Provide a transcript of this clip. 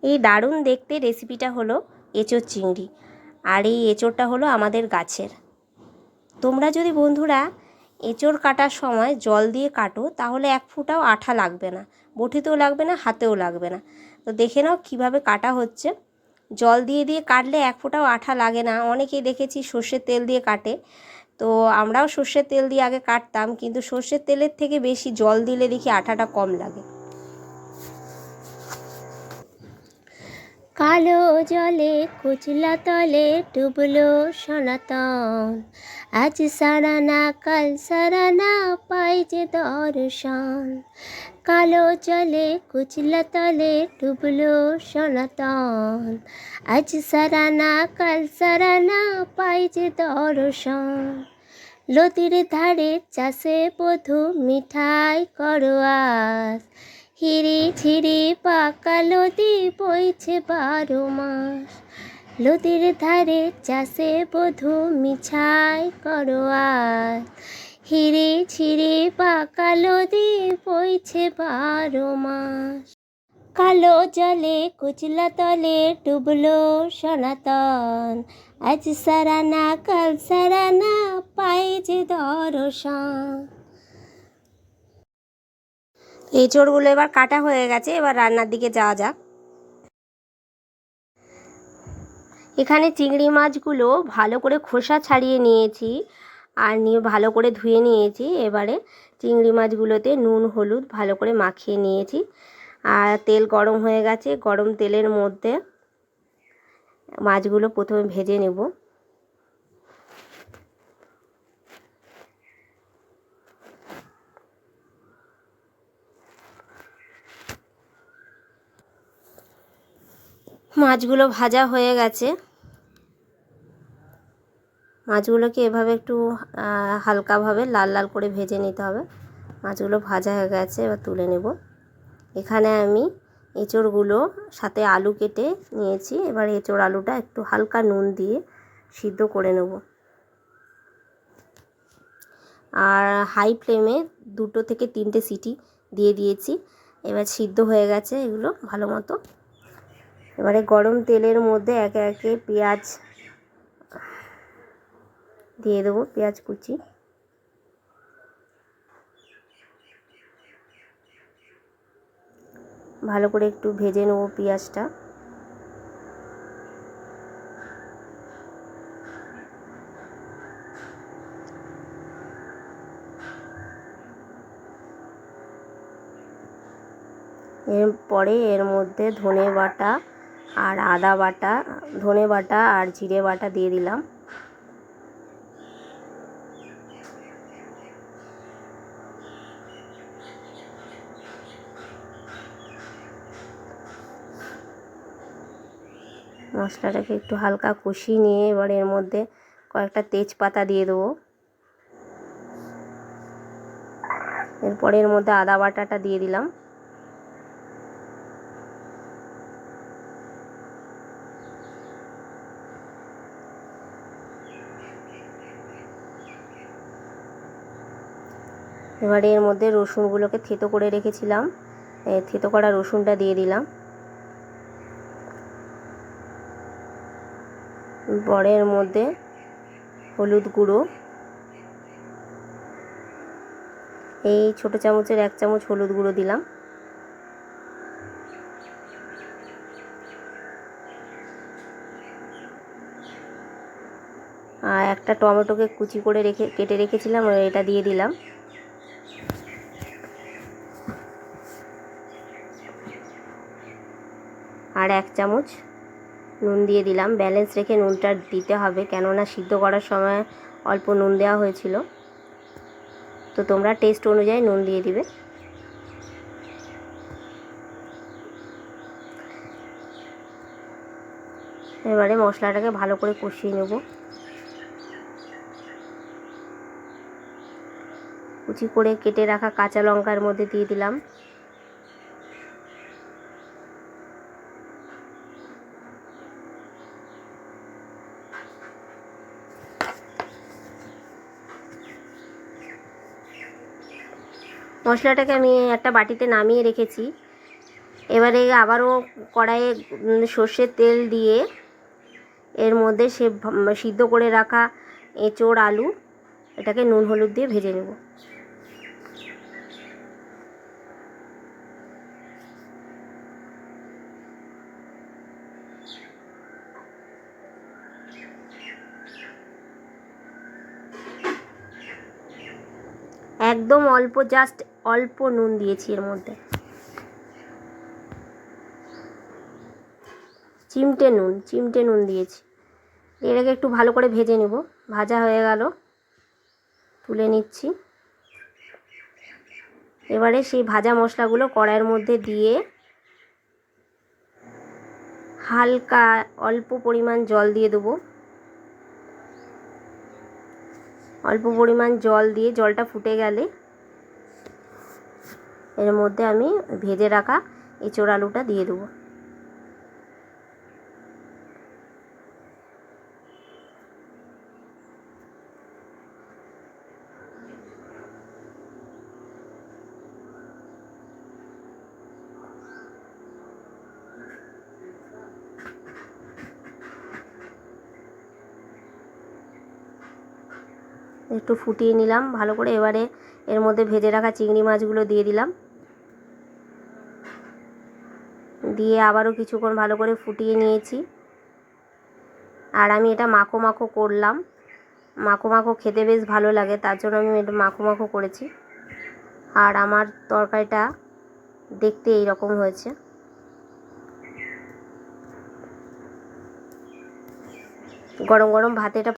এই দারুণ দেখতে রেসিপিটা হলো এঁচোড় চিংড়ি, আর এই এঁচোড়টা হলো আমাদের গাছের। তোমরা যদি বন্ধুরা এঁচোড় কাটার সময় জল দিয়ে কাটো তাহলে এক ফোঁটাও আঠা লাগবে না, বটিতেও লাগবে না, হাতেও লাগবে না। তো দেখে নাও কীভাবে কাটা হচ্ছে। জল দিয়ে দিয়ে কাটলে এক ফোঁটাও আঠা লাগে না। অনেকেই দেখেছি সর্ষের তেল দিয়ে কাটে, তো আমরাও সর্ষের তেল দিয়ে আগে কাটতাম, কিন্তু সর্ষের তেলের থেকে বেশি জল দিলে দেখি আঠাটা কম লাগে। কালো জলে কুচলা তলে ডুবলো সনাতন, আজ সারানা কাল সারানা পাই যে দর্শন। কালো জলে কুচলা তলে ডুবলো সনাতন, আজ সারানা কাল সারানা পাই যে দর্শন। নদীর ধারে চাষে বধূ মিঠাই করো আজ, হিরি ঝিরি পাকা নদী বইছে 12 মাস। নদীর ধারে চাষে বধূ মিঠাই করো আজ, হিরি ঝিরি পাকা নদী বইছে 12 মাস। কালো জলে কুচলা তলে ডুবলো সনাতন, আজ সারানা কাল সারানা পাই যে দর্শন। এঁচোড়গুলো এবার কাটা হয়ে গেছে, এবার রান্নার দিকে যাওয়া যাক। এখানে চিংড়ি মাছগুলো ভালো করে খোসা ছাড়িয়ে নিয়েছি, আর নিয়ে ভালো করে ধুয়ে নিয়েছি। এবারে চিংড়ি মাছগুলোতে নুন হলুদ ভালো করে মাখিয়ে নিয়েছি, আর তেল গরম হয়ে গেছে। গরম তেলের মধ্যে মাছগুলো প্রথমে ভেজে নেব। মাছগুলো ভাজা হয়ে গেছে। মাছগুলোকে এভাবে একটু হালকাভাবে লাল লাল করে ভেজে নিতে হবে। মাছগুলো ভাজা হয়ে গেছে, এবার তুলে নেব। এখানে আমি এঁচোড়গুলো সাথে আলু কেটে নিয়েছি। এবার এঁচোড় আলুটা একটু হালকা নুন দিয়ে সিদ্ধ করে নেব, আর হাই ফ্লেমে 2 থেকে 3টে সিটি দিয়ে দিয়েছি। এবার সিদ্ধ হয়ে গেছে এগুলো ভালো মতো। এবারে গরম তেলের মধ্যে একে একে পেঁয়াজ দিয়ে দেবো, পেঁয়াজ কুচি। ভালো করে একটু ভেজে নেব পেঁয়াজটা। এরপরে এর মধ্যে ধনে বাটা আর আদা বাটা, ধনে বাটা আর জিরে বাটা দিয়ে দিলাম। মশলাটাকে একটু হালকা কষিয়ে নিয়ে এবার এর মধ্যে কয়েকটা তেজপাতা দিয়ে দেবো। এরপরে এর মধ্যে আদা বাটাটা দিয়ে দিলাম। এবারে এর মধ্যে রসুনগুলোকে থেতো করে রেখেছিলাম, থেতো করা রসুনটা দিয়ে দিলাম। পরে এর মধ্যে হলুদ গুঁড়ো, এই ছোটো চামচের 1 চামচ হলুদ গুঁড়ো দিলাম। আর একটা টমেটোকে কুচি করে কেটে রেখেছিলাম, এটা দিয়ে দিলাম। আর 1 চামচ নুন দিয়ে দিলাম। ব্যালেন্স রেখে নুনটা দিতে হবে, কেননা সিদ্ধ করার সময় অল্প নুন দেওয়া হয়েছিল, তো তোমরা টেস্ট অনুযায়ী নুন দিয়ে দিবে। এবারে মশলাটাকে ভালো করে কষিয়ে নেব। কুচি করে কেটে রাখা কাঁচা লঙ্কার মধ্যে দিয়ে দিলাম। মশলাটাকে আমি একটা বাটিতে নামিয়ে রেখেছি। এবারে আবারও কড়াইয়ে সর্ষের তেল দিয়ে এর মধ্যে সিদ্ধ করে রাখা এঁচোড় আলু এটাকে নুন হলুদ দিয়ে ভেজে নেব। একদম অল্প, জাস্ট অল্প নুন দিয়েছি এর মধ্যে, চিমটে নুন দিয়েছি। এটাকে একটু ভালো করে ভেজে নেব। ভাজা হয়ে গেল, তুলে নিচ্ছি। এবারে সেই ভাজা মশলাগুলো কড়াইয়ের মধ্যে দিয়ে হালকা অল্প পরিমাণ জল দিয়ে দেবো। অল্প পরিমাণ জল দিয়ে জলটা ফুটে গেলে এর মধ্যে আমি ভেজে রাখা এঁচোড় আলুটা দিয়ে দেবো। একটু ফুটিয়ে নিলাম ভালো করে। এবারে এর মধ্যে ভেজে রাখা চিংড়ি মাছগুলো দিয়ে দিলাম, দিয়ে আবারও কিছুক্ষণ ভালো করে ফুটিয়ে নিয়েছি। আর আমি এটা মাখো মাখো করলাম, মাখো মাখো খেতে বেশ ভালো লাগে, তার জন্য আমি এটা মাখো মাখো করেছি। আর আমার তরকারিটা দেখতে এই রকম হয়েছে। গরম গরম ভাতে এটা